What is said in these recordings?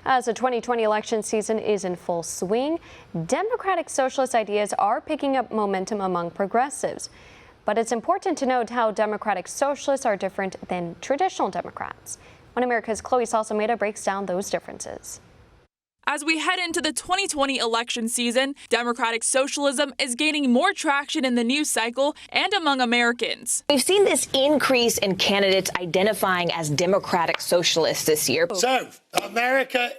As the 2020 election season is in full swing, Democratic Socialist ideas are picking up momentum among progressives. But it's important to note how Democratic Socialists are different than traditional Democrats. One America's Chloe Salsameda breaks down those differences. As we head into the 2020 election season, Democratic socialism is gaining more traction in the news cycle and among Americans. We've seen this increase in candidates identifying as Democratic Socialists this year. So, America,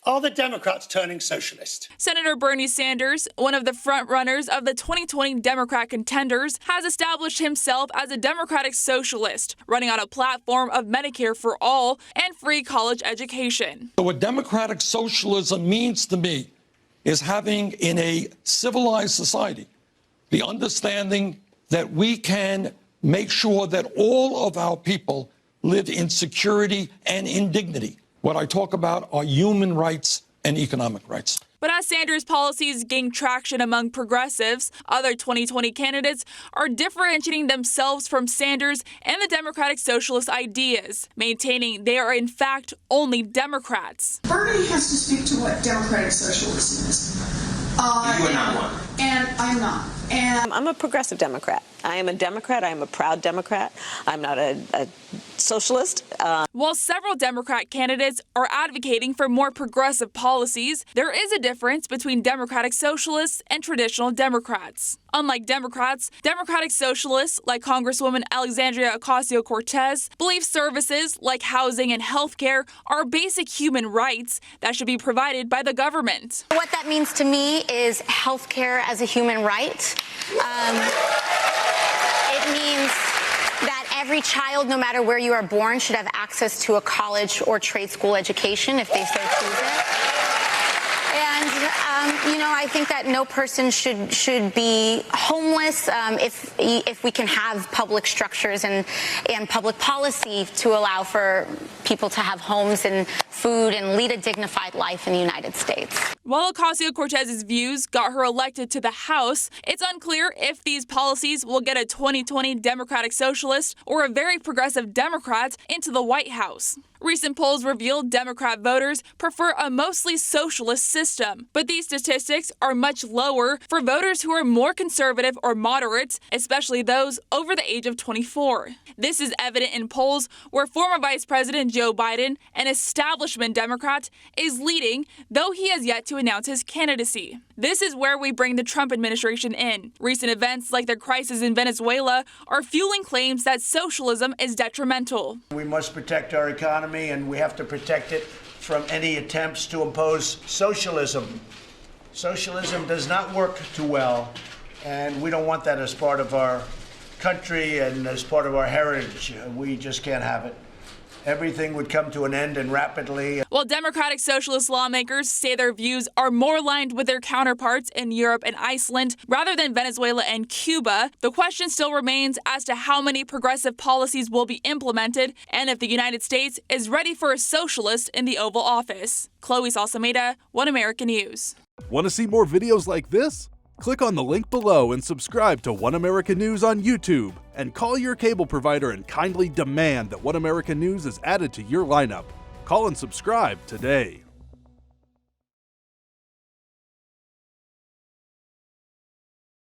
are the Democrats turning socialist? Senator Bernie Sanders, one of the frontrunners of the 2020 Democrat contenders, has established himself as a Democratic Socialist, running on a platform of Medicare for all and free college education. So what Democratic Socialism means to me is having in a civilized society the understanding that we can make sure that all of our people live in security and in dignity. What I talk about are human rights and economic rights. But as Sanders' policies gain traction among progressives, other 2020 candidates are differentiating themselves from Sanders and the Democratic Socialist ideas, maintaining they are in fact only Democrats. Bernie has to speak to what Democratic Socialism is. You are not one. And I'm not. And I'm a progressive Democrat. I am a Democrat. I am a proud Democrat. I'm not a socialist. While several Democrat candidates are advocating for more progressive policies, there is a difference between Democratic Socialists and traditional Democrats. Unlike Democrats, Democratic Socialists, like Congresswoman Alexandria Ocasio-Cortez, believe services like housing and health care are basic human rights that should be provided by the government. What that means to me is health care as a human right. It means that every child, no matter where you are born, should have access to a college or trade school education if they so choose it. And, I think that no person should be homeless if we can have public structures and public policy to allow for people to have homes and food and lead a dignified life in the United States. While Ocasio-Cortez's views got her elected to the House, it's unclear if these policies will get a 2020 Democratic Socialist or a very progressive Democrat into the White House. Recent polls revealed Democrat voters prefer a mostly socialist system, but these statistics are much lower for voters who are more conservative or moderate, especially those over the age of 24. This is evident in polls where former Vice President Joe Biden, an establishment Democrat, is leading, though he has yet to announce his candidacy. This is where we bring the Trump administration in. Recent events like the crisis in Venezuela are fueling claims that socialism is detrimental. We must protect our economy, and we have to protect it from any attempts to impose socialism. Socialism does not work too well, and we don't want that as part of our country and as part of our heritage. We just can't have it. Everything would come to an end and rapidly. While Democratic Socialist lawmakers say their views are more aligned with their counterparts in Europe and Iceland rather than Venezuela and Cuba, the question still remains as to how many progressive policies will be implemented and if the United States is ready for a socialist in the Oval Office. Chloe Salsameda, One America News. Want to see more videos like this? Click on the link below and subscribe to One America News on YouTube. And call your cable provider and kindly demand that One America News is added to your lineup. Call and subscribe today.